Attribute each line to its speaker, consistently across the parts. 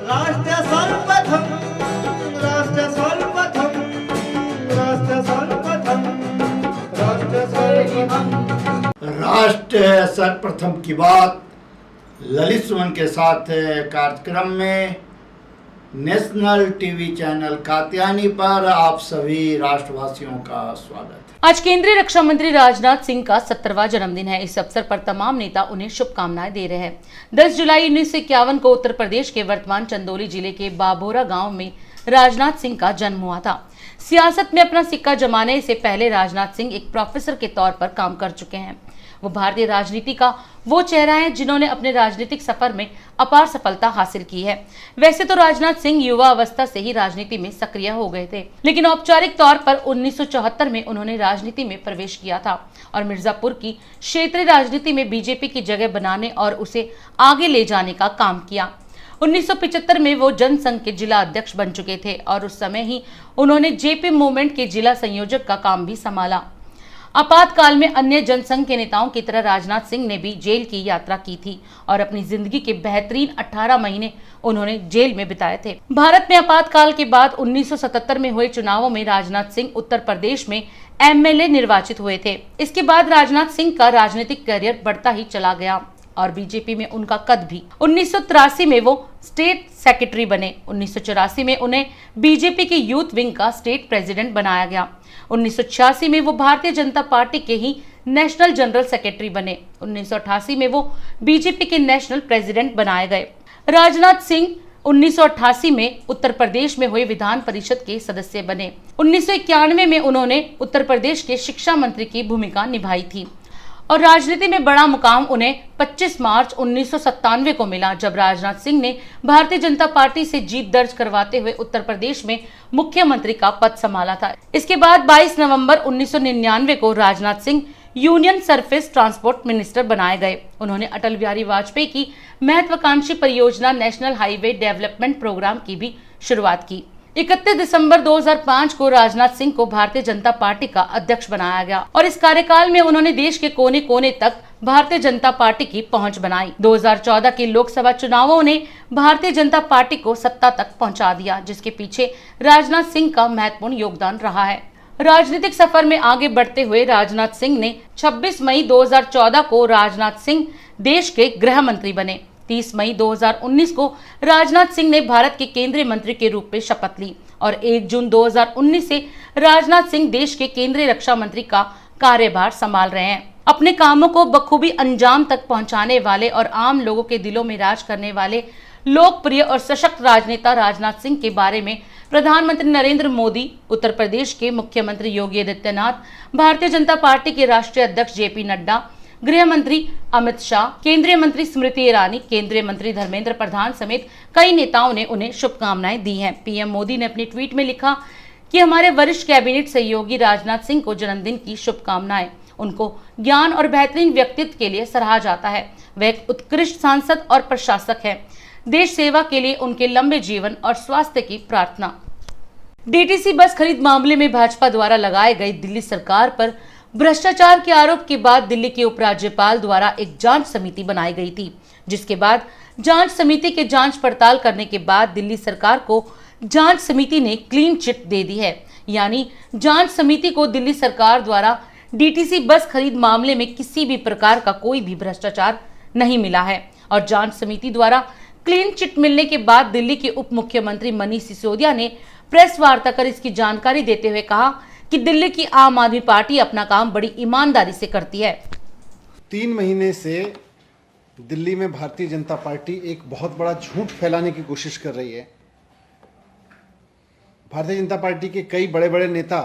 Speaker 1: राष्ट्र सर्वप्रथम, राष्ट्र सर्वप्रथम, राष्ट्र सर्वप्रथम, राष्ट्र सर्वप्रथम।
Speaker 2: राष्ट्र सर्वप्रथम की बात ललित सुमन के साथ कार्यक्रम में नेशनल टीवी चैनल कात्यायनी पर आप सभी राष्ट्रवासियों का स्वागत है।
Speaker 3: आज केंद्रीय रक्षा मंत्री राजनाथ सिंह का 70वां जन्मदिन है। इस अवसर पर तमाम नेता उन्हें शुभकामनाएं दे रहे हैं। 10 जुलाई 1951 को उत्तर प्रदेश के वर्तमान चंदौली जिले के बाबोरा गांव में राजनाथ सिंह का जन्म हुआ था। सियासत में अपना सिक्का जमाने से पहले राजनाथ सिंह एक प्रोफेसर के तौर पर काम कर चुके हैं। वो भारतीय राजनीति का वो चेहरा है जिन्होंने अपने राजनीतिक सफर में अपार सफलता हासिल की है। वैसे तो राजनाथ सिंह युवा अवस्था से ही राजनीति में सक्रिय हो गए थे, लेकिन औपचारिक तौर पर 1974 में उन्होंने राजनीति में प्रवेश किया था और मिर्जापुर की क्षेत्रीय राजनीति में बीजेपी की जगह बनाने और उसे आगे ले जाने का काम किया। 1975 में वो जनसंघ के जिला अध्यक्ष बन चुके थे और उस समय ही उन्होंने जेपी मूवमेंट के जिला संयोजक का काम भी संभाला। आपातकाल में अन्य जनसंघ के नेताओं की तरह राजनाथ सिंह ने भी जेल की यात्रा की थी और अपनी जिंदगी के बेहतरीन 18 महीने उन्होंने जेल में बिताए थे। भारत में आपातकाल के बाद 1977 में हुए चुनावों में राजनाथ सिंह उत्तर प्रदेश में एमएलए निर्वाचित हुए थे। इसके बाद राजनाथ सिंह का राजनीतिक करियर बढ़ता ही चला गया और बीजेपी में उनका कद भी। 1983 में वो स्टेट सेक्रेटरी बने। 1984 में उन्हें बीजेपी के यूथ विंग का स्टेट प्रेसिडेंट बनाया गया। 1986 में वो भारतीय जनता पार्टी के ही नेशनल जनरल सेक्रेटरी बने। 1988 में वो बीजेपी के नेशनल प्रेसिडेंट बनाए गए। राजनाथ सिंह 1988 में उत्तर प्रदेश में हुए विधान परिषद के सदस्य बने। 1991 में उन्होंने उत्तर प्रदेश के शिक्षा मंत्री की भूमिका निभाई थी और राजनीति में बड़ा मुकाम उन्हें 25 मार्च 1997 को मिला, जब राजनाथ सिंह ने भारतीय जनता पार्टी से जीत दर्ज करवाते हुए उत्तर प्रदेश में मुख्यमंत्री का पद संभाला था। इसके बाद 22 नवंबर 1999 को Rajnath Singh union surface transport minister बनाए गए। उन्होंने अटल बिहारी वाजपेयी की महत्वाकांक्षी परियोजना नेशनल हाईवे डेवलपमेंट प्रोग्राम की भी शुरुआत की। 31 दिसंबर 2005 को राजनाथ सिंह को भारतीय जनता पार्टी का अध्यक्ष बनाया गया और इस कार्यकाल में उन्होंने देश के कोने कोने तक भारतीय जनता पार्टी की पहुंच बनाई। 2014 के लोकसभा चुनावों ने भारतीय जनता पार्टी को सत्ता तक पहुंचा दिया, जिसके पीछे राजनाथ सिंह का महत्वपूर्ण योगदान रहा है। राजनीतिक सफर में आगे बढ़ते हुए राजनाथ सिंह ने 26 मई 2014 को राजनाथ सिंह देश के गृह मंत्री बने। 30 मई 2019 को राजनाथ सिंह ने भारत के केंद्रीय मंत्री के रूप में शपथ ली और 1 जून 2019 से राजनाथ सिंह देश के केंद्रीय रक्षा मंत्री का कार्यभार संभाल रहे हैं। अपने कामों को बखूबी अंजाम तक पहुंचाने वाले और आम लोगों के दिलों में राज करने वाले लोकप्रिय और सशक्त राजनेता राजनाथ सिंह के बारे में प्रधानमंत्री नरेंद्र मोदी, उत्तर प्रदेश के मुख्यमंत्री योगी आदित्यनाथ, भारतीय जनता पार्टी के राष्ट्रीय अध्यक्ष जेपी नड्डा, गृह मंत्री अमित शाह, केंद्रीय मंत्री स्मृति ईरानी, केंद्रीय मंत्री धर्मेंद्र प्रधान समेत कई नेताओं ने उन्हें शुभकामनाएं दी हैं। पीएम मोदी ने अपने ट्वीट में लिखा कि हमारे वरिष्ठ कैबिनेट सहयोगी राजनाथ सिंह को जन्मदिन की शुभकामनाएं। उनको ज्ञान और बेहतरीन व्यक्तित्व के लिए सराहा जाता है। वह एक उत्कृष्ट सांसद और प्रशासक है। देश सेवा के लिए उनके लंबे जीवन और स्वास्थ्य की प्रार्थना। डीटीसी बस खरीद मामले में भाजपा द्वारा लगाए गए दिल्ली सरकार पर भ्रष्टाचार के आरोप के बाद दिल्ली के उपराज्यपाल द्वारा एक जांच समिति बनाई गई थी, जिसके बाद जांच समिति के जांच पड़ताल करने के बाद दिल्ली सरकार को जांच समिति ने क्लीन चिट दे दी है। यानी जांच समिति को दिल्ली सरकार द्वारा डीटीसी बस खरीद मामले में किसी भी प्रकार का कोई भी भ्रष्टाचार नहीं मिला है और जांच समिति द्वारा क्लीन चिट मिलने के बाद दिल्ली के उप मुख्यमंत्री मनीष सिसोदिया ने प्रेस वार्ता कर इसकी जानकारी देते हुए कहा कि दिल्ली की आम आदमी पार्टी अपना काम बड़ी ईमानदारी से करती है।
Speaker 4: 3 महीने से दिल्ली में भारतीय जनता पार्टी एक बहुत बड़ा झूठ फैलाने की कोशिश कर रही है। भारतीय जनता पार्टी के कई बड़े बड़े नेता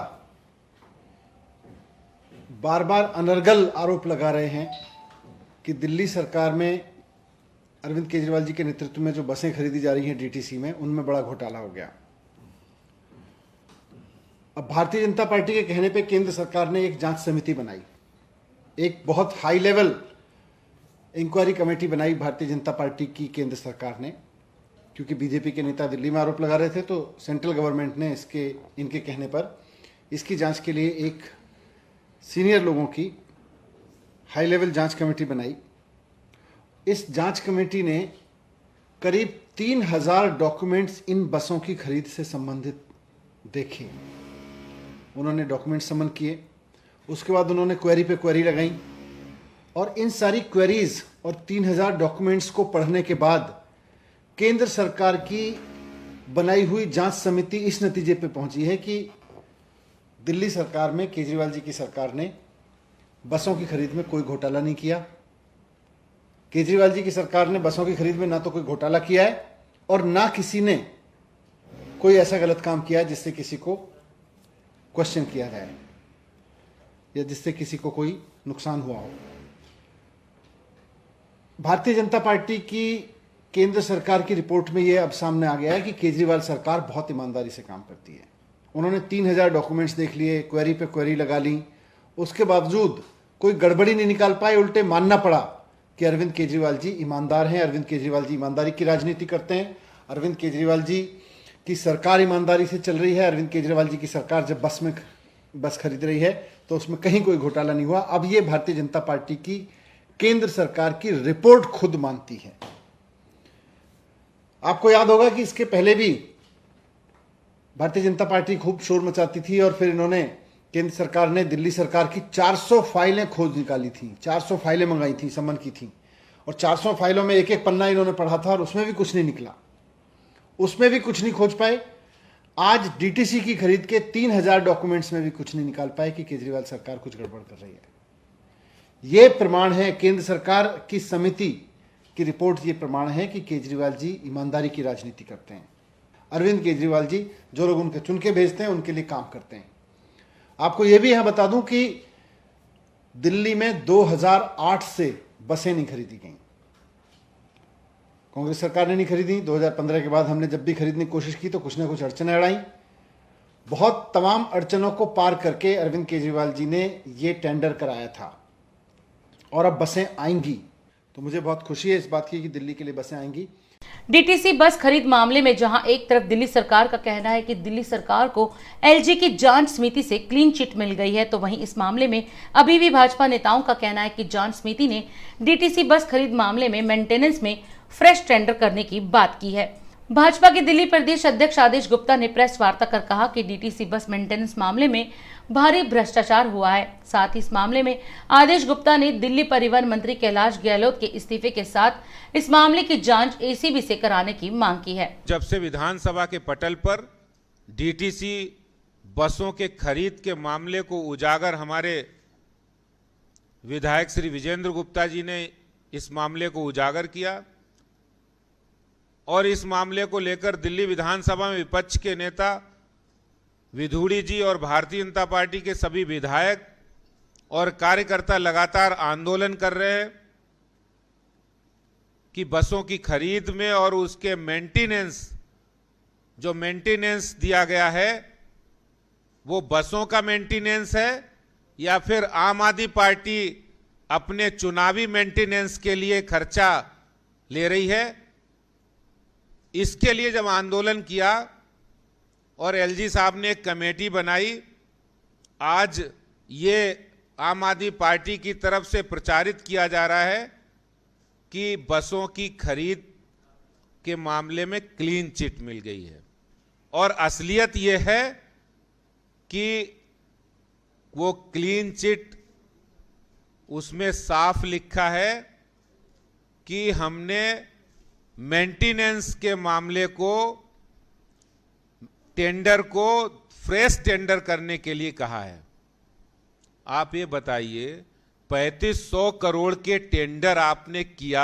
Speaker 4: बार बार अनर्गल आरोप लगा रहे हैं कि दिल्ली सरकार में अरविंद केजरीवाल जी के नेतृत्व में जो बसें खरीदी जा रही हैं डीटीसी में, उनमें बड़ा घोटाला हो गया। अब भारतीय जनता पार्टी के कहने पे केंद्र सरकार ने एक जांच समिति बनाई, एक बहुत हाई लेवल इंक्वायरी कमेटी बनाई भारतीय जनता पार्टी की केंद्र सरकार ने, क्योंकि बीजेपी के नेता दिल्ली में आरोप लगा रहे थे तो सेंट्रल गवर्नमेंट ने इनके कहने पर इसकी जांच के लिए एक सीनियर लोगों की हाई लेवल जांच कमेटी बनाई। इस जांच कमेटी ने करीब 3000 डॉक्यूमेंट्स इन बसों की खरीद से संबंधित देखे। उन्होंने डॉक्यूमेंट समन किए, उसके बाद उन्होंने क्वेरी पे क्वेरी लगाई और इन सारी क्वेरीज और 3000 डॉक्यूमेंट्स को पढ़ने के बाद केंद्र सरकार की बनाई हुई जांच समिति इस नतीजे पे पहुंची है कि दिल्ली सरकार में, केजरीवाल जी की सरकार ने बसों की खरीद में कोई घोटाला नहीं किया। केजरीवाल जी की सरकार ने बसों की खरीद में ना तो कोई घोटाला किया है और ना किसी ने कोई ऐसा गलत काम किया जिससे किसी को क्वेश्चन किया जाए या जिससे किसी को कोई नुकसान हुआ हो। भारतीय जनता पार्टी की केंद्र सरकार की रिपोर्ट में यह अब सामने आ गया है कि केजरीवाल सरकार बहुत ईमानदारी से काम करती है। उन्होंने 3000 डॉक्यूमेंट्स देख लिए, क्वेरी पे क्वेरी लगा ली, उसके बावजूद कोई गड़बड़ी नहीं निकाल पाए। उल्टे मानना पड़ा कि अरविंद केजरीवाल जी ईमानदार हैं, अरविंद केजरीवाल जी ईमानदारी की राजनीति करते हैं, अरविंद केजरीवाल जी की सरकार ईमानदारी से चल रही है, अरविंद केजरीवाल जी की सरकार जब बस खरीद रही है तो उसमें कहीं कोई घोटाला नहीं हुआ। अब ये भारतीय जनता पार्टी की केंद्र सरकार की रिपोर्ट खुद मानती है। आपको याद होगा कि इसके पहले भी भारतीय जनता पार्टी खूब शोर मचाती थी और फिर इन्होंने, केंद्र सरकार ने दिल्ली सरकार की 400 फाइलें खोज निकाली थी, 400 फाइलें मंगाई थी, समन की थी और 400 फाइलों में एक एक पन्ना इन्होंने पढ़ा था और उसमें भी कुछ नहीं निकला, उसमें भी कुछ नहीं खोज पाए। आज डीटीसी की खरीद के 3000 डॉक्यूमेंट्स में भी कुछ नहीं निकाल पाए कि केजरीवाल सरकार कुछ गड़बड़ कर रही है। यह प्रमाण है, केंद्र सरकार की समिति की रिपोर्ट, ये प्रमाण है कि केजरीवाल जी ईमानदारी की राजनीति करते हैं। अरविंद केजरीवाल जी जो लोग उनके चुन के भेजते हैं उनके लिए काम करते हैं। आपको यह भी यहां बता दूं कि दिल्ली में 2008 से बसें नहीं खरीदी गई, कांग्रेस सरकार ने नहीं खरीदी। 2015 के बाद हमने जब भी खरीदने की कोशिश की तो कुछ ना कुछ अड़चनें अड़ाई। बहुत तमाम अड़चनों को पार करके अरविंद केजरीवाल जी ने ये टेंडर कराया था और अब बसें आएंगी। तो मुझे बहुत खुशी है इस बात की कि दिल्ली के लिए बसें आएंगी।
Speaker 3: डीटीसी बस खरीद मामले में जहां एक तरफ दिल्ली सरकार का कहना है कि दिल्ली सरकार को एलजी की जांच समिति से क्लीन चिट मिल गई है, तो वहीं इस मामले में अभी भी भाजपा नेताओं का कहना है कि जांच समिति ने डीटीसी बस खरीद मामले में मेंटेनेंस में फ्रेश टेंडर करने की बात की है। भाजपा के दिल्ली प्रदेश अध्यक्ष आदेश गुप्ता ने प्रेस वार्ता कर कहा कि डीटीसी बस मेंटेनेंस मामले में भारी भ्रष्टाचार हुआ है। साथ ही इस मामले में आदेश गुप्ता ने दिल्ली परिवहन मंत्री कैलाश गहलोत के इस्तीफे के साथ इस मामले की जांच एसीबी से कराने की मांग की है।
Speaker 5: जब से विधानसभा के पटल पर डीटीसी बसों के खरीद के मामले को उजागर हमारे विधायक श्री विजेंद्र गुप्ता जी ने इस मामले को उजागर किया और इस मामले को लेकर दिल्ली विधानसभा में विपक्ष के नेता विधूड़ी जी और भारतीय जनता पार्टी के सभी विधायक और कार्यकर्ता लगातार आंदोलन कर रहे हैं कि बसों की खरीद में और उसके मेंटेनेंस, जो मेंटेनेंस दिया गया है वो बसों का मेंटेनेंस है या फिर आम आदमी पार्टी अपने चुनावी मेंटेनेंस के लिए खर्चा ले रही है। इसके लिए जब आंदोलन किया और एलजी साहब ने एक कमेटी बनाई, आज ये आम आदमी पार्टी की तरफ से प्रचारित किया जा रहा है कि बसों की खरीद के मामले में क्लीन चिट मिल गई है और असलियत ये है कि वो क्लीन चिट, उसमें साफ लिखा है कि हमने मेंटेनेंस के मामले को, टेंडर को फ्रेश टेंडर करने के लिए कहा है। आप ये बताइए, 3500 करोड़ के टेंडर आपने किया,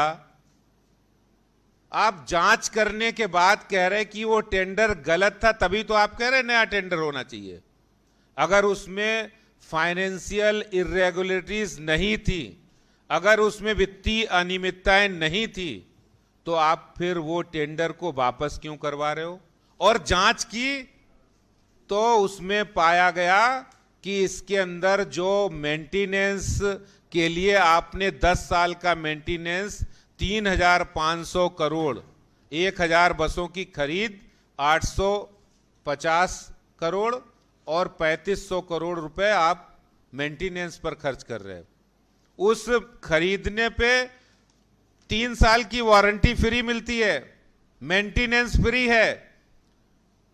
Speaker 5: आप जांच करने के बाद कह रहे कि वो टेंडर गलत था, तभी तो आप कह रहे नया टेंडर होना चाहिए। अगर उसमें फाइनेंशियल इर्रेगुलरिटीज नहीं थी, अगर उसमें वित्तीय अनियमितताएं नहीं थी, तो आप फिर वो टेंडर को वापस क्यों करवा रहे हो? और जांच की तो उसमें पाया गया कि इसके अंदर जो मेंटेनेंस के लिए आपने 10 साल का मेंटेनेंस 3500 करोड़, 1000 बसों की खरीद 850 करोड़ और 3500 करोड़ रुपए आप मेंटेनेंस पर खर्च कर रहे हैं। उस खरीदने पे 3 साल की वारंटी फ्री मिलती है मेंटेनेंस फ्री है,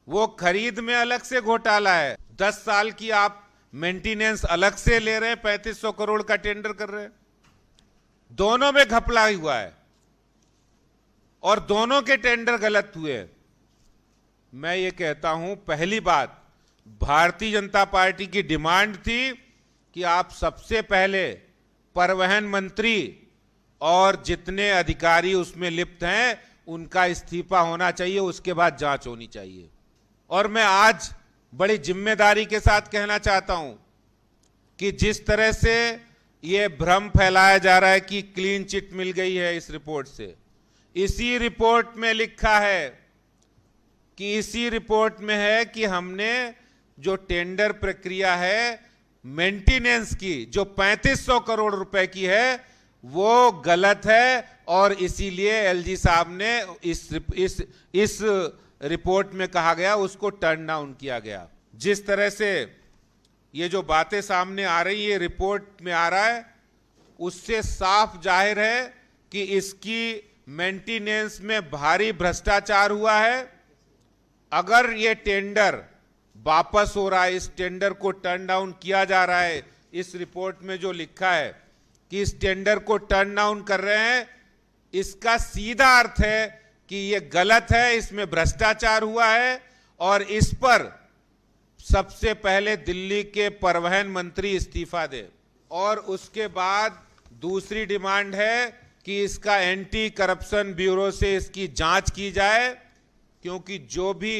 Speaker 5: वो खरीद में अलग से घोटाला है। 10 साल की आप मेंटेनेंस अलग से ले रहे हैं, 3500 करोड़ का टेंडर कर रहे हैं। दोनों में घपला हुआ है और दोनों के टेंडर गलत हुए। मैं ये कहता हूं, पहली बात, भारतीय जनता पार्टी की डिमांड थी कि आप सबसे पहले परिवहन मंत्री और जितने अधिकारी उसमें लिप्त हैं उनका इस्तीफा होना चाहिए, उसके बाद जांच होनी चाहिए। और मैं आज बड़ी जिम्मेदारी के साथ कहना चाहता हूं कि जिस तरह से ये भ्रम फैलाया जा रहा है कि क्लीन चिट मिल गई है इस रिपोर्ट से, इसी रिपोर्ट में लिखा है कि इसी रिपोर्ट में है कि हमने जो टेंडर प्रक्रिया है मेंटेनेंस की, जो 3500 करोड़ रुपए की है, वो गलत है और इसीलिए एलजी साहब ने इस रिपोर्ट में कहा गया उसको टर्न डाउन किया गया। जिस तरह से ये जो बातें सामने आ रही है, रिपोर्ट में आ रहा है, उससे साफ जाहिर है कि इसकी मेंटेनेंस में भारी भ्रष्टाचार हुआ है। अगर ये टेंडर वापस हो रहा है, इस टेंडर को टर्न डाउन किया जा रहा है, इस रिपोर्ट में जो लिखा है कि इस टेंडर को टर्न डाउन कर रहे हैं, इसका सीधा अर्थ है कि ये गलत है, इसमें भ्रष्टाचार हुआ है और इस पर सबसे पहले दिल्ली के परिवहन मंत्री इस्तीफा दे। और उसके बाद दूसरी डिमांड है कि इसका एंटी करप्शन ब्यूरो से इसकी जांच की जाए, क्योंकि जो भी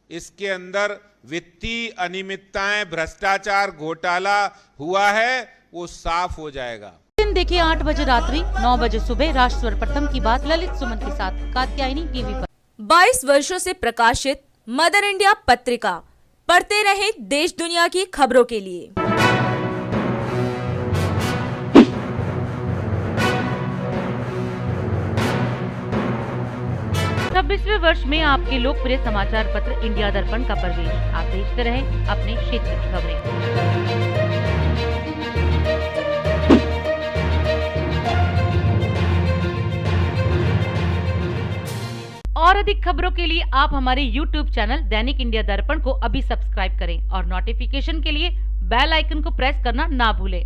Speaker 5: इसके अंदर वित्तीय अनियमितताएं, भ्रष्टाचार, घोटाला हुआ है वो साफ हो जाएगा।
Speaker 3: दिन देखिए 8 बजे रात्रि, 9 बजे सुबह राष्ट्र सर्वप्रथम की बात ललित सुमन के साथ कात्यायनी टीवी पर।
Speaker 6: 22 वर्षों से प्रकाशित मदर इंडिया पत्रिका, पढ़ते रहे देश दुनिया की खबरों के लिए।
Speaker 3: 26वें वर्ष में आपके लोकप्रिय समाचार पत्र इंडिया दर्पण का प्रवेश। आप देखते रहे अपने क्षेत्र की खबरें। और अधिक खबरों के लिए आप हमारे YouTube चैनल दैनिक इंडिया दर्पण को अभी सब्सक्राइब करें और नोटिफिकेशन के लिए बेल आइकन को प्रेस करना ना भूलें।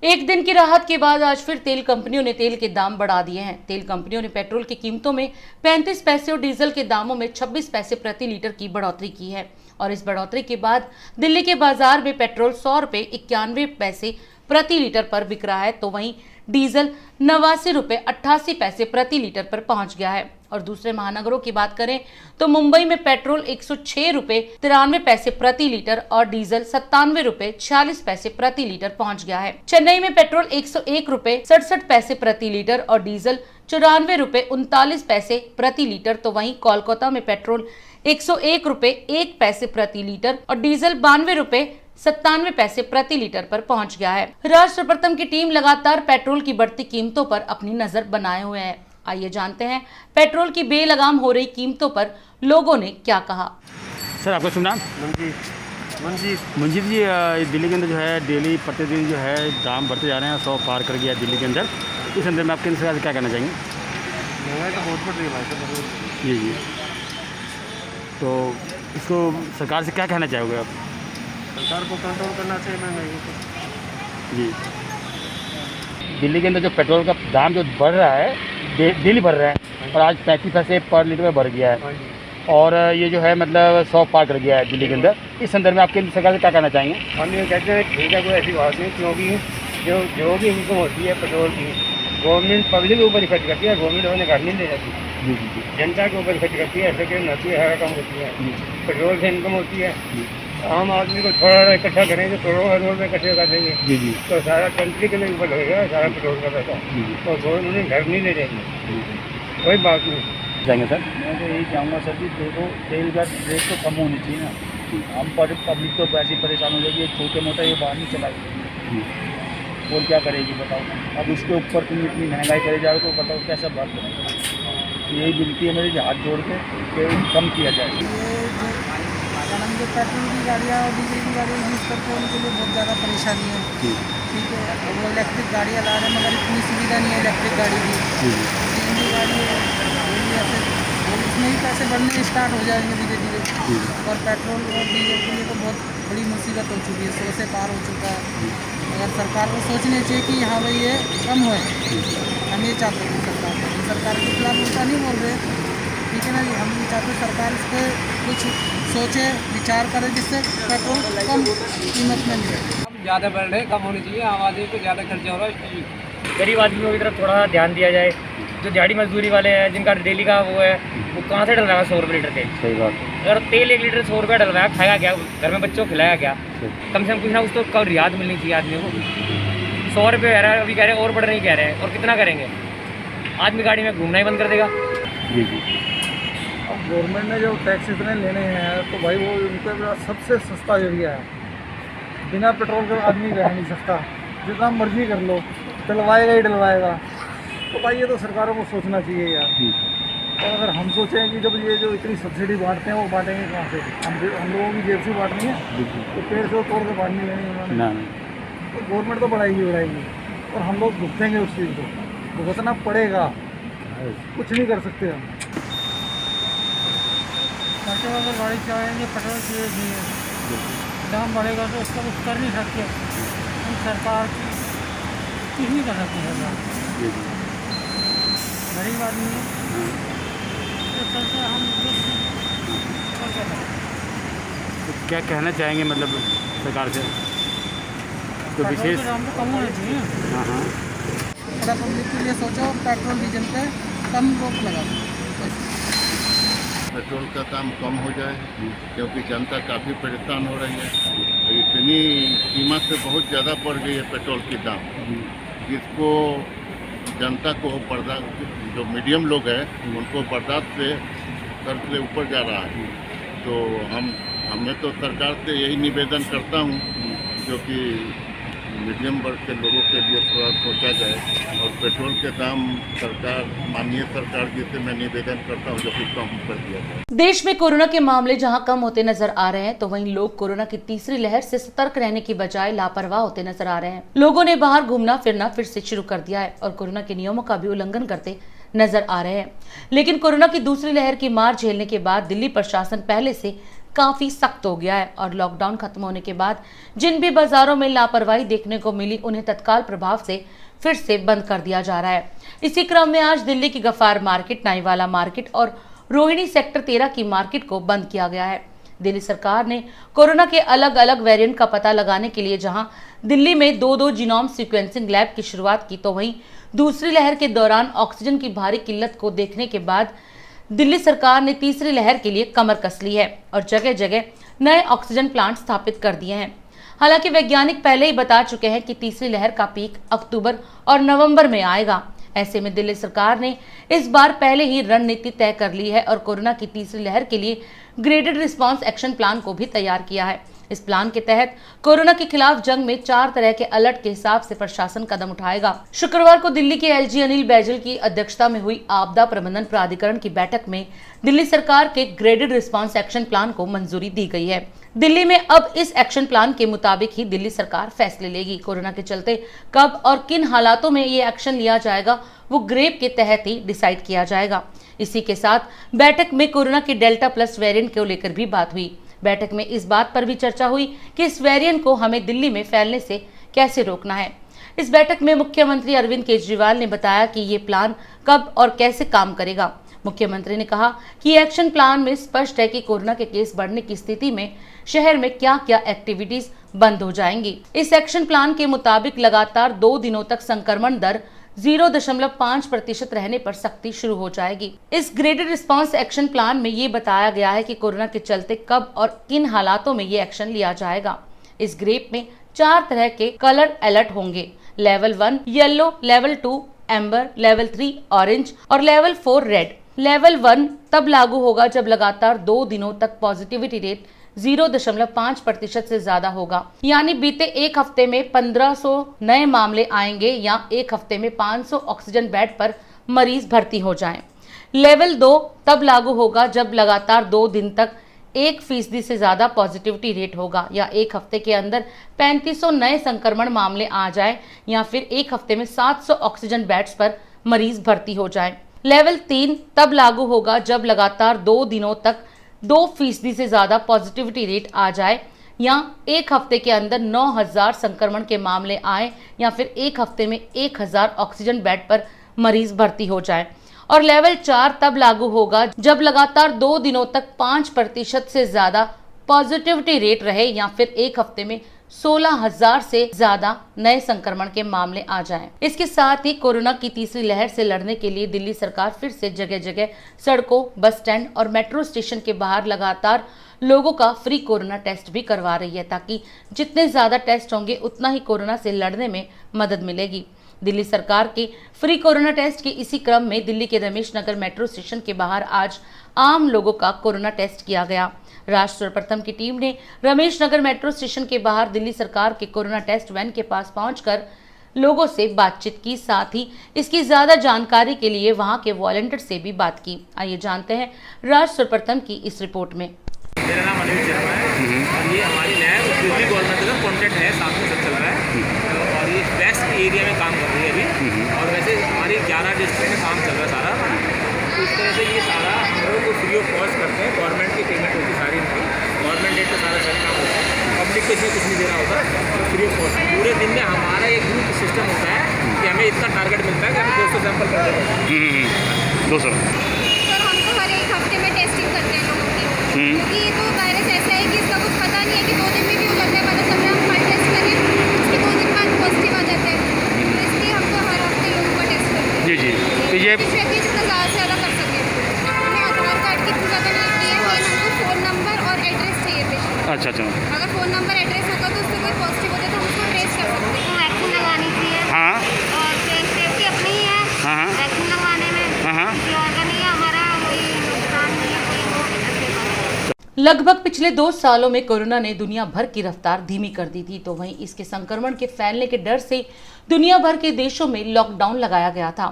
Speaker 3: एक दिन की राहत के बाद आज फिर तेल कंपनियों ने तेल के दाम बढ़ा दिए हैं। तेल कंपनियों ने पेट्रोल की कीमतों में 35 पैसे और डीजल के दामों में 26 पैसे प्रति लीटर की बढ़ोतरी की है। और इस बढ़ोतरी के बाद दिल्ली के बाजार में पेट्रोल 100 रुपए 91 पैसे प्रति लीटर पर बिक रहा है, तो वहीं डीजल 89 रुपए 88 पैसे प्रति लीटर पर पहुंच गया है। और दूसरे महानगरों की बात करें तो मुंबई में पेट्रोल 106 रुपए 93 पैसे प्रति लीटर और डीजल 97 रुपए 46 पैसे प्रति लीटर पहुंच गया है। चेन्नई में पेट्रोल 101 रुपए 67 पैसे प्रति लीटर और डीजल 94 रुपए 39 पैसे प्रति लीटर, तो वहीं कोलकाता में पेट्रोल 101 रुपए 1 पैसे प्रति लीटर और डीजल 92 रुपए 97 पैसे प्रति लीटर पर पहुंच गया है। राष्ट्र सर्वप्रथम की टीम लगातार पेट्रोल की बढ़ती कीमतों पर अपनी नजर बनाए हुए है। आइए जानते हैं पेट्रोल की बेलगाम हो रही कीमतों पर लोगों ने क्या कहा।
Speaker 7: सर आपका शुभ नाम? मंजीत जी, दिल्ली के अंदर जो है डेली प्रतिदिन जो है दाम बढ़ते जा रहे हैं, 100 पार कर गया है दिल्ली के अंदर। इस अंदर में आप केंद्र सरकार से क्या कहना चाहेंगे?
Speaker 1: महंगाई तो बहुत बढ़ रही है भाई साहब।
Speaker 7: जी जी, तो इसको सरकार से क्या कहना चाहोगे आप?
Speaker 1: सरकार को कंट्रोल करना चाहिए महंगाई को।
Speaker 7: जी, दिल्ली के अंदर जो पेट्रोल का दाम जो बढ़ रहा है, डेली बढ़ रहा है और आज 35 पैसे पर लीटर में बढ़ गया है और ये जो है मतलब 100 पार कर गया है दिल्ली के अंदर। इस संदर्भ में आप केंद्र सरकार से क्या कहना चाहेंगे?
Speaker 1: हम ये कहते हैं ठीक है, कोई ऐसी बात नहीं, क्योंकि जो भी इनकम होती है पेट्रोल की
Speaker 7: गवर्नमेंट पब्लिक के ऊपर इफेक्ट करती है, गवर्नमेंट अपने घर नहीं ले जाती, जनता के ऊपर इफेक्ट करती है। ऐसे कि नौकरी है कम होती है, पेट्रोल से इनकम होती है। आम आदमी को थोड़ा इकट्ठा करेंगे, करोड़ों करोड़ में इकट्ठे कर देंगे, तो सारा कंट्री के लिए ऊपर लगेगा सारा पेट्रोल का पैसा, तो गवर्नमेंट घर नहीं ले जाएंगे। कोई बात नहीं
Speaker 8: जाएंगे सर।
Speaker 7: मैं तो यही चाहूँगा सर कि देखो तेल का रेट तो कम होनी चाहिए ना। हम पब्लिक तो वैसे ही परेशान हो जाएगी, छोटे मोटे ये बाहर नहीं चलाएगी, और क्या करेगी बताओ। अब उसके ऊपर तुम इतनी महंगाई करे जाओ तो बताओ कैसा बात करेंगे। यही विनती है मेरी, हाथ जोड़ के कम किया जाए।
Speaker 1: जो पेट्रोल की गाड़ियाँ और डीजल की गाड़ियाँ यूज़ करते हैं उनके लिए बहुत ज़्यादा परेशानी है। ठीक है, वो इलेक्ट्रिक गाड़ियाँ ला रहे हैं मगर इतनी सुविधा नहीं है इलेक्ट्रिक गाड़ी की। सीएनजी गाड़ी है, ऐसे उसमें ही पैसे बढ़ने स्टार्ट हो जाएंगे धीरे धीरे। और पेट्रोल और डीजल के लिए तो बहुत बड़ी मुसीबत हो चुकी है, 100 से पार हो चुका है। अगर सरकार को सोचना चाहिए कि हाँ भाई ये कम हो, हम ये चाहते हैं सरकार के खिलाफ उल्टा नहीं बोल रहे, ठीक है ना जी। हम ये चाहते हैं सरकार इस पर कुछ सोचे, विचार करे जिससे पेट्रोल कम कीमत में मिले।
Speaker 9: ज़्यादा बढ़ रहे, कम होनी चाहिए, आम आदमी को ज़्यादा खर्चा हो रहा है।
Speaker 7: गरीब आदमियों की तरफ थोड़ा ध्यान दिया जाए। जो दिहाड़ी मजदूरी वाले हैं, जिनका डेली का वो है, वो कहाँ से डलवाएगा 100 रुपये लीटर तेल।
Speaker 8: सही बात।
Speaker 7: अगर तेल 1 लीटर 100 रुपये डलवाया, खाएगा क्या, घर में बच्चों को खिलाया क्या। कम से कम कुछ ना कुछ तो कब रियायत मिलनी चाहिए आदमी को। 100 रुपये कह रहा है, अभी कह रहे हैं और बढ़ नहीं कह रहे हैं, और कितना करेंगे। आदमी गाड़ी में घूमना ही बंद कर देगा।
Speaker 9: अब गवर्नमेंट ने जो टैक्स इतने लेने हैं तो भाई वो उनके पास सबसे सस्ता जरिया है। बिना पेट्रोल के आदमी रह नहीं सकता, जितना मर्जी कर लो, डलवाएगा ही डलवाएगा। तो भाई ये तो सरकारों को सोचना चाहिए यार। और अगर हम सोचें कि जब ये जो इतनी सब्सिडी बांटते हैं वो बांटेंगे कहाँ से, हम लोगों की जेब से बांटनी है, तो पेड़ से तोड़ के बांटनी है उन्होंने। तो गवर्नमेंट तो बढ़ाएगी और हम लोग भुगतेंगे उस चीज़ को, भुगतना पड़ेगा, कुछ नहीं कर सकते हम। पेट्रोल अगर गाड़ी चलाएंगे, पेट्रोल चाहिए, दाम बढ़ेगा तो उसका कुछ कर नहीं सकते हम। सरकार कुछ नहीं कर सकती सरकार, गरीब आदमी है, तो चलते हम
Speaker 8: तो क्या कहना चाहेंगे मतलब सरकार से, तो विशेष
Speaker 9: दाम तो कम होना चाहिए।
Speaker 1: थोड़ा पब्लिक के लिए सोचो, पेट्रोल डीजल पे कम रोक लगा दो,
Speaker 10: पेट्रोल का दाम कम हो जाए, क्योंकि जनता काफ़ी परेशान हो रही है। इतनी कीमत से बहुत ज़्यादा बढ़ गई है पेट्रोल की दाम, जिसको जनता को बर्दाश्त, जो मीडियम लोग हैं उनको बर्दाश्त से कर्ज से ऊपर जा रहा है। तो हमें तो सरकार से यही निवेदन करता हूँ, जो कि मीडियम वर्ग के लोगों के लिए थोड़ा सोचा जाए और पेट्रोल के दाम सरकार, माननीय सरकार जी से मैं निवेदन करता हूं जो कि कम कर दिया जाए।
Speaker 3: देश में कोरोना के मामले जहां कम होते नजर आ रहे हैं, तो वहीं लोग कोरोना की तीसरी लहर से सतर्क रहने की बजाय लापरवाह होते नजर आ रहे हैं। लोगों ने बाहर घूमना फिरना फिर से शुरू कर दिया है और कोरोना के नियमों का भी उल्लंघन करते नजर आ रहे हैं। लेकिन कोरोना की दूसरी लहर की मार झेलने के बाद दिल्ली प्रशासन पहले से काफी सख्त हो गया है और लॉकडाउन खत्म होने के बाद जिन भी बाजारों में लापरवाही देखने को मिली, उन्हें तत्काल प्रभाव से फिर से बंद कर दिया जा रहा है। इसी क्रम में आज दिल्ली की गफ्फार मार्केट, नाईवाला मार्केट और रोहिणी सेक्टर 13 की मार्केट को बंद किया गया है। दिल्ली सरकार ने कोरोना के अलग अलग वेरिएंट का पता लगाने के लिए जहां दिल्ली में 2 जीनोम सीक्वेंसिंग लैब की शुरुआत की, तो वहीं दूसरी लहर के दौरान ऑक्सीजन की भारी किल्लत को देखने के बाद दिल्ली सरकार ने तीसरी लहर के लिए कमर कस ली है और जगह जगह नए ऑक्सीजन प्लांट स्थापित कर दिए हैं। हालांकि वैज्ञानिक पहले ही बता चुके हैं कि तीसरी लहर का पीक अक्टूबर और नवंबर में आएगा। ऐसे में दिल्ली सरकार ने इस बार पहले ही रणनीति तय कर ली है और कोरोना की तीसरी लहर के लिए ग्रेडेड रिस्पांस एक्शन प्लान को भी तैयार किया है। इस प्लान के तहत कोरोना के खिलाफ जंग में 4 तरह के अलर्ट के हिसाब से प्रशासन कदम उठाएगा। शुक्रवार को दिल्ली के एलजी अनिल बैजल की अध्यक्षता में हुई आपदा प्रबंधन प्राधिकरण की बैठक में दिल्ली सरकार के ग्रेडेड रिस्पांस एक्शन प्लान को मंजूरी दी गई है। दिल्ली में अब इस एक्शन प्लान के मुताबिक ही दिल्ली सरकार फैसले लेगी। कोरोना के चलते कब और किन हालातों में ये एक्शन लिया जाएगा, वो ग्रेप के तहत ही डिसाइड किया जाएगा। इसी के साथ बैठक में कोरोना के डेल्टा प्लस वेरिएंट को लेकर भी बात हुई। बैठक में इस बात पर भी चर्चा हुई कि इस वेरिएंट को हमें दिल्ली में फैलने से कैसे रोकना है। इस बैठक में मुख्यमंत्री अरविंद केजरीवाल ने बताया कि ये प्लान कब और कैसे काम करेगा। मुख्यमंत्री ने कहा कि एक्शन प्लान में स्पष्ट है कि कोरोना के केस बढ़ने की स्थिति में शहर में क्या क्या एक्टिविटीज बंद हो जाएंगी। इस एक्शन प्लान के मुताबिक लगातार 2 दिनों तक संक्रमण दर 0.5% रहने पर सख्ती शुरू हो जाएगी। इस ग्रेडेड रिस्पांस एक्शन प्लान में ये बताया गया है कि कोरोना के चलते कब और किन हालातों में ये एक्शन लिया जाएगा। इस ग्रेप में 4 तरह के कलर अलर्ट होंगे। Level 1 yellow, level 2 amber, level 3 orange और लेवल 4 रेड। लेवल 1 तब लागू होगा जब लगातार 2 दिनों तक पॉजिटिविटी रेट 0.5% से ज्यादा होगा, यानी बीते एक हफ्ते में 1500 नए मामले आएंगे या एक हफ्ते में 500 ऑक्सीजन बेड पर मरीज भर्ती हो जाएं। लेवल 2 तब लागू होगा जब लगातार 2 दिन तक 1% से ज्यादा पॉजिटिविटी रेट होगा या एक हफ्ते के अंदर 3500 नए संक्रमण मामले आ जाए या फिर एक हफ्ते में 700 ऑक्सीजन बेड्स पर मरीज भर्ती हो जाएं। लेवल 3 तब लागू होगा जब लगातार 2 दिनों तक 2% से ज्यादा पॉजिटिविटी रेट आ जाए या एक हफ्ते के अंदर 9000 संक्रमण के मामले आए या फिर एक हफ्ते में 1000 ऑक्सीजन बेड पर मरीज भर्ती हो जाए। और लेवल 4 तब लागू होगा जब लगातार 2 दिनों तक 5% से ज्यादा पॉजिटिविटी रेट रहे या फिर एक हफ्ते में 16,000 से ज्यादा नए संक्रमण के मामले आ जाएं। इसके साथ ही कोरोना की तीसरी लहर से लड़ने के लिए दिल्ली सरकार फिर से जगह जगह सड़कों, बस स्टैंड और मेट्रो स्टेशन के बाहर लगातार लोगों का फ्री कोरोना टेस्ट भी करवा रही है, ताकि जितने ज्यादा टेस्ट होंगे उतना ही कोरोना से लड़ने में मदद मिलेगी। दिल्ली सरकार के फ्री कोरोना टेस्ट के इसी क्रम में दिल्ली के रमेश नगर मेट्रो स्टेशन के बाहर आज आम लोगों का कोरोना टेस्ट किया गया। राष्ट्र प्रथम की टीम ने रमेश नगर मेट्रो स्टेशन के बाहर दिल्ली सरकार के कोरोना टेस्ट वैन के पास पहुंचकर लोगों से बातचीत की, साथ ही इसकी ज्यादा जानकारी के लिए वहां के वॉलंटियर से भी बात की। आइए जानते हैं राष्ट्र प्रथम की इस रिपोर्ट में।
Speaker 11: मेरा नाम अनिल शर्मा है और ये हमारी लैब दिल्ली गवर्नमेंट का कॉन्ट्रैक्ट है, साथ में सब चल रहा है और ये वेस्ट एरिया में काम कर रही है अभी। और वैसे हमारी 11 डिस्ट्रिक्ट में काम चल रहा है सारा। तो इस तरह से ये सारा हम लोग को फ्री ऑफ कॉस्ट करते हैं। गवर्नमेंट की पेमेंट होती सारी इनकी, गवर्नमेंट रेट पर सारा सब काम होता है, पब्लिक को इसमें कुछ नहीं देना होता, फ्री ऑफ कॉस्ट। पूरे दिन में हमारा एक ग्रुप सिस्टम होता है कि हमें इतना टारगेट मिलता है कि हम 200 सैंपल कर देते हैं।
Speaker 12: 200 सर हम तो हर एक हफ्ते में टेस्टिंग करते हैं लोगों की, क्योंकि ये तो वायरस ऐसा है कि इसका कुछ पता नहीं है कि 2 दिन में भी हो जाता है, पता चल रहा है हम हर टेस्ट करें उसके 2 दिन बाद पॉजिटिव आ जाते हैं। तो इसलिए हम तो हर हफ्ते लोगों का टेस्ट करते हैं।
Speaker 8: जी तो ये
Speaker 12: व्यक्ति जितना ज़्यादा से ज़्यादा कर सके। हमें आधार कार्ड की इतनी ज़्यादा नहीं है, मेन हमको फ़ोन नंबर और एड्रेस चाहिए पेशेंट।
Speaker 8: अच्छा
Speaker 12: अगर फ़ोन नंबर एड्रेस होगा तो उससे कोई पॉजिटिव होता है तो हम उसको ट्रेस कर सकते हैं। वैक्सीन लगानी चाहिए।
Speaker 8: हाँ
Speaker 12: और सेफ्टी अपनी ही है।
Speaker 8: हाँ
Speaker 12: वैक्सीन लगवाने में
Speaker 8: हाँ
Speaker 12: किसी और का नहीं है, हमारा कोई नुकसान नहीं है, कोई वो
Speaker 3: लगभग पिछले 2 सालों में कोरोना ने दुनिया भर की रफ्तार धीमी कर दी थी, तो वहीं इसके संक्रमण के फैलने के डर से दुनिया भर के देशों में लॉकडाउन लगाया गया था।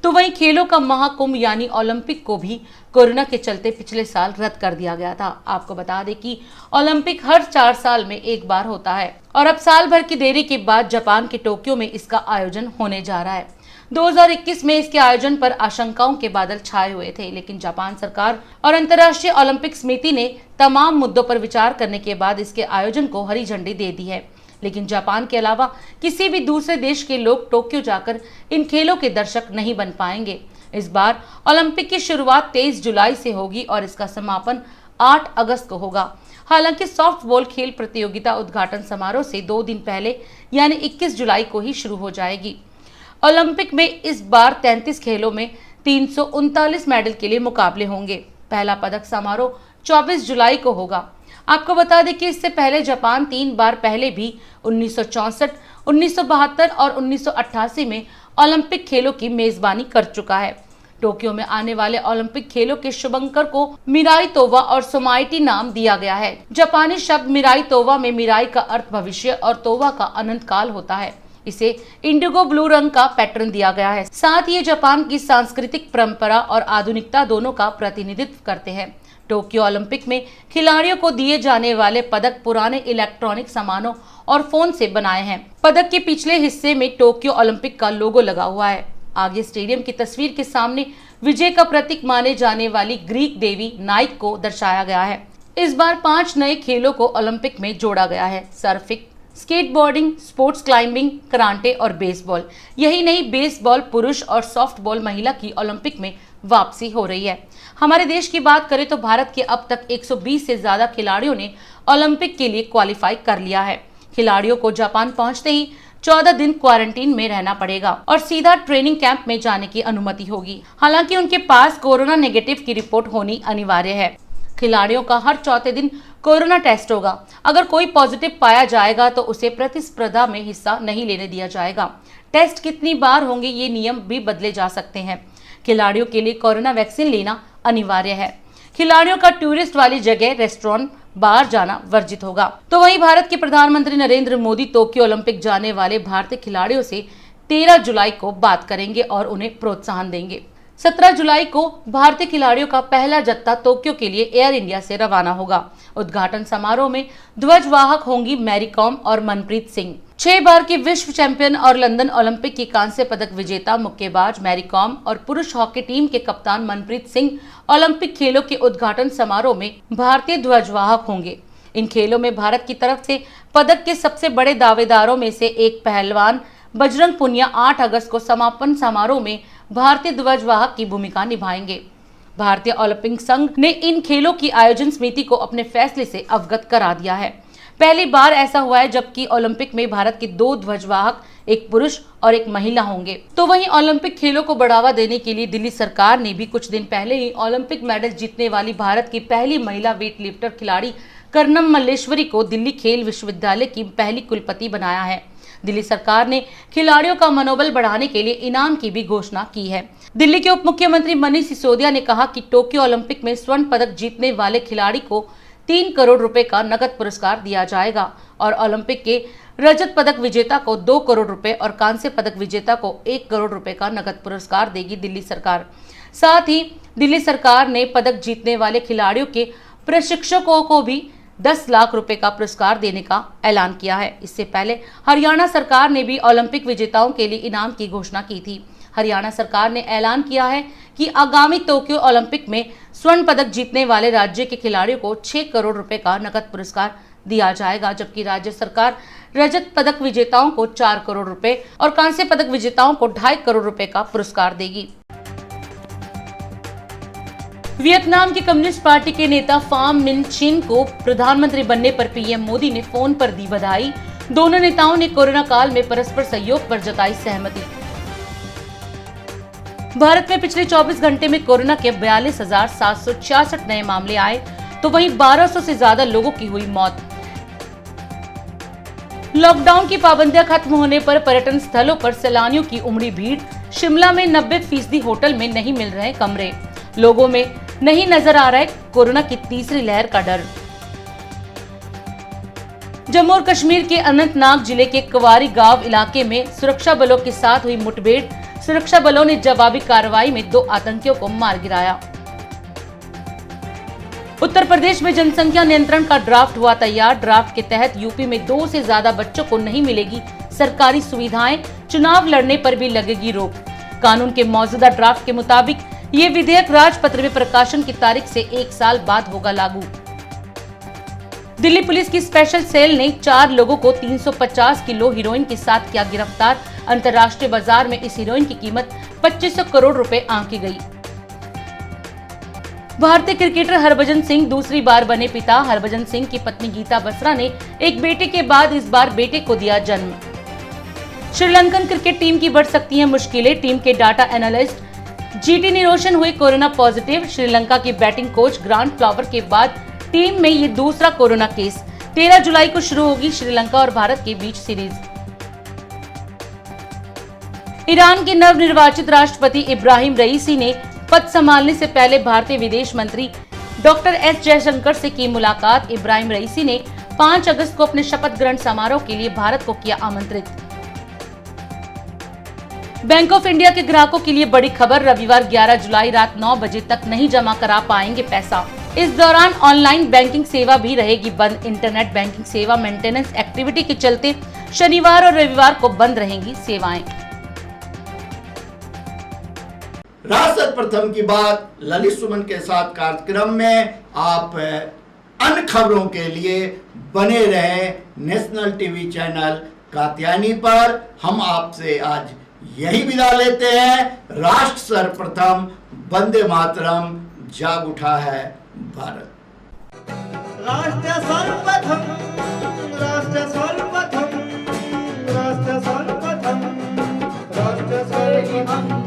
Speaker 3: तो वहीं खेलों का महाकुंभ यानी ओलंपिक को भी कोरोना के चलते पिछले साल रद्द कर दिया गया था। आपको बता दें कि ओलंपिक हर 4 साल में एक बार होता है और अब साल भर की देरी के बाद जापान के टोक्यो में इसका आयोजन होने जा रहा है। 2021 में इसके आयोजन पर आशंकाओं के बादल छाए हुए थे, लेकिन जापान सरकार और अंतर्राष्ट्रीय ओलंपिक समिति ने तमाम मुद्दों पर विचार करने के बाद इसके आयोजन को हरी झंडी दे दी है। लेकिन जापान के अलावा किसी भी दूसरे देश के लोग टोक्यो जाकर इन खेलों के दर्शक नहीं बन पाएंगे। इस बार ओलंपिक की शुरुआत 23 जुलाई से होगी और इसका समापन 8 अगस्त को होगा। हालांकि सॉफ्टबॉल खेल प्रतियोगिता उद्घाटन समारोह से 2 दिन पहले यानी 21 जुलाई को ही शुरू हो जाएगी। ओलंपिक में इस बार 33 खेलों में 339 मेडल के लिए मुकाबले होंगे। पहला पदक समारोह 24 जुलाई को होगा। आपको बता दें कि इससे पहले जापान 3 बार पहले भी 1964, 1972 और 1988 में ओलंपिक खेलों की मेजबानी कर चुका है। टोक्यो में आने वाले ओलंपिक खेलों के शुभंकर को मिराई तोवा और सोमाइटी नाम दिया गया है। जापानी शब्द मिराई तोवा में मिराई का अर्थ भविष्य और तोवा का अनंत काल होता है। इसे इंडिगो ब्लू रंग का पैटर्न दिया गया है। साथ ही ये जापान की सांस्कृतिक परंपरा और आधुनिकता दोनों का प्रतिनिधित्व करते हैं। टोक्यो ओलंपिक में खिलाड़ियों को दिए जाने वाले पदक पुराने इलेक्ट्रॉनिक सामानों और फोन से बनाए हैं। पदक के पिछले हिस्से में टोक्यो ओलंपिक का लोगो लगा हुआ है। आगे स्टेडियम की तस्वीर के सामने विजय का प्रतीक माने जाने वाली ग्रीक देवी नाइक को दर्शाया गया है। इस बार 5 नए खेलों को ओलंपिक में जोड़ा गया है। Surfing, skateboarding, sports climbing, karate और बेसबॉल। यही नहीं, बेसबॉल पुरुष और सॉफ्टबॉल महिला की ओलंपिक में वापसी हो रही है। हमारे देश की बात करें तो भारत के अब तक 120 से ज्यादा खिलाड़ियों ने ओलंपिक के लिए क्वालिफाई कर लिया है। खिलाड़ियों को जापान पहुंचते ही 14 दिन क्वारंटीन में रहना पड़ेगा और सीधा ट्रेनिंग कैंप में जाने की अनुमति होगी। हालांकि उनके पास कोरोना नेगेटिव की रिपोर्ट होनी अनिवार्य है। खिलाड़ियों का हर चौथे दिन कोरोना टेस्ट होगा। अगर कोई पॉजिटिव पाया जाएगा तो उसे प्रतिस्पर्धा में हिस्सा नहीं लेने दिया जाएगा। टेस्ट कितनी बार होंगे ये नियम भी बदले जा सकते हैं। खिलाड़ियों के लिए कोरोना वैक्सीन लेना अनिवार्य है। खिलाड़ियों का टूरिस्ट वाली जगह, रेस्टोरेंट, बाहर जाना वर्जित होगा। तो वहीं भारत के प्रधानमंत्री नरेंद्र मोदी टोक्यो ओलंपिक जाने वाले भारतीय खिलाड़ियों से 13 जुलाई को बात करेंगे और उन्हें प्रोत्साहन देंगे। 17 जुलाई को भारतीय खिलाड़ियों का पहला जत्था टोक्यो के लिए एयर इंडिया से रवाना होगा। उद्घाटन समारोह में ध्वजवाहक होंगी मैरी कॉम और मनप्रीत सिंह। 6 बार की विश्व चैंपियन और लंदन ओलंपिक की कांस्य पदक विजेता मुक्केबाज मैरी कॉम और पुरुष हॉकी टीम के कप्तान मनप्रीत सिंह ओलंपिक खेलों के उद्घाटन समारोह में भारतीय ध्वजवाहक होंगे। इन खेलों में भारत की तरफ से पदक के सबसे बड़े दावेदारों में से एक पहलवान बजरंग पुनिया 8 अगस्त को समापन समारोह में भारतीय ध्वजवाहक की भूमिका निभाएंगे। भारतीय ओलंपिक संघ ने इन खेलों की आयोजन समिति को अपने फैसले से अवगत करा दिया है। पहली बार ऐसा हुआ है जबकि ओलंपिक में भारत के 2 ध्वजवाहक, एक पुरुष और एक महिला होंगे। तो वहीं ओलंपिक खेलों को बढ़ावा देने के लिए दिल्ली सरकार ने भी कुछ दिन पहले ही ओलंपिक मेडल जीतने वाली भारत की पहली महिला वेट लिफ्टर खिलाड़ी कर्णम मल्लेश्वरी को दिल्ली खेल विश्वविद्यालय की पहली कुलपति बनाया है। दिल्ली सरकार ने खिलाड़ियों का मनोबल बढ़ाने के लिए इनाम की भी घोषणा की है। दिल्ली के उप मुख्यमंत्री मनीष सिसोदिया ने कहा कि टोक्यो ओलंपिक में स्वर्ण पदक जीतने वाले खिलाड़ी को 3 करोड़ रुपए का नकद पुरस्कार दिया जाएगा और ओलंपिक के रजत पदक विजेता को 2 करोड़ रुपए और कांस्य पदक विजेता को 1 करोड़ रुपए का नकद पुरस्कार देगी दिल्ली सरकार। साथ ही दिल्ली सरकार ने पदक जीतने वाले खिलाड़ियों के प्रशिक्षकों को भी 10 लाख रुपए का पुरस्कार देने का ऐलान किया है। इससे पहले हरियाणा सरकार ने भी ओलंपिक विजेताओं के लिए इनाम की घोषणा की थी। हरियाणा सरकार ने ऐलान किया है कि आगामी टोक्यो ओलंपिक में स्वर्ण पदक जीतने वाले राज्य के खिलाड़ियों को 6 करोड़ रुपए का नकद पुरस्कार दिया जाएगा, जबकि राज्य सरकार रजत पदक विजेताओं को 4 करोड़ रुपए और कांस्य पदक विजेताओं को 2.5 करोड़ रुपए का पुरस्कार देगी। वियतनाम की कम्युनिस्ट पार्टी के नेता फाम मिन चिन को प्रधानमंत्री बनने पर पीएम मोदी ने फोन पर दी बधाई। दोनों नेताओं ने कोरोना काल में परस्पर सहयोग पर जताई सहमति। भारत में पिछले 24 घंटे में कोरोना के 42,766 नए मामले आए, तो वहीं 1200 से ज्यादा लोगों की हुई मौत। लॉकडाउन की पाबंदियां खत्म होने पर पर्यटन स्थलों पर सैलानियों की उमड़ी भीड़। शिमला में 90% होटल में नहीं मिल रहे कमरे। लोगों में नहीं नजर आ रहा है कोरोना की तीसरी लहर का डर। जम्मू और कश्मीर के अनंतनाग जिले के कवारी गांव इलाके में सुरक्षा बलों के साथ हुई मुठभेड़। सुरक्षा बलों ने जवाबी कार्रवाई में 2 आतंकियों को मार गिराया। उत्तर प्रदेश में जनसंख्या नियंत्रण का ड्राफ्ट हुआ तैयार। ड्राफ्ट के तहत यूपी में 2 से ज्यादा बच्चों को नहीं मिलेगी सरकारी सुविधाएं। चुनाव लड़ने पर भी लगेगी रोक। कानून के मौजूदा ड्राफ्ट के मुताबिक ये विधेयक राजपत्र में प्रकाशन की तारीख से 1 साल बाद होगा लागू। दिल्ली पुलिस की स्पेशल सेल ने 4 लोगों को 350 किलो हीरोइन के साथ किया गिरफ्तार। अंतर्राष्ट्रीय बाजार में इस हीरोइन की कीमत 2500 करोड़ रुपए आंकी गई। भारतीय क्रिकेटर हरभजन सिंह दूसरी बार बने पिता। हरभजन सिंह की पत्नी गीता बसरा ने एक बेटे के बाद इस बार बेटे को दिया जन्म। श्रीलंकन क्रिकेट टीम की बढ़ सकती हैं मुश्किलें। टीम के डाटा एनालिस्ट जीटी निरोशन हुए कोरोना पॉजिटिव। श्रीलंका के बैटिंग कोच ग्रांट फ्लावर के बाद टीम में ये दूसरा कोरोना केस। 13 जुलाई को शुरू होगी श्रीलंका और भारत के बीच सीरीज। ईरान के नवनिर्वाचित राष्ट्रपति इब्राहिम रईसी ने पद संभालने से पहले भारतीय विदेश मंत्री डॉक्टर एस जयशंकर से की मुलाकात। इब्राहिम रईसी ने 5 अगस्त को अपने शपथ ग्रहण समारोह के लिए भारत को किया आमंत्रित। बैंक ऑफ इंडिया के ग्राहकों के लिए बड़ी खबर। रविवार 11 जुलाई रात 9 बजे तक नहीं जमा करा पाएंगे पैसा। इस दौरान ऑनलाइन बैंकिंग सेवा भी रहेगी बंद। इंटरनेट बैंकिंग सेवा मेंटेनेंस एक्टिविटी के चलते शनिवार और रविवार को बंद रहेंगी सेवाएं।
Speaker 2: राष्ट्र प्रथम की बात ललित सुमन के साथ कार्यक्रम में आप अन्य खबरों के लिए बने रहे नेशनल टीवी चैनल कात्यायनी पर। हम आपसे आज यही विदा लेते हैं। राष्ट्र सर्वप्रथम, वंदे मातरम, जाग उठा है भारत।
Speaker 13: राष्ट्र सर्वप्रथम, राष्ट्र सर्वप्रथम, राष्ट्र सर्वप्रथम राष्ट्र सर्वमंगलम्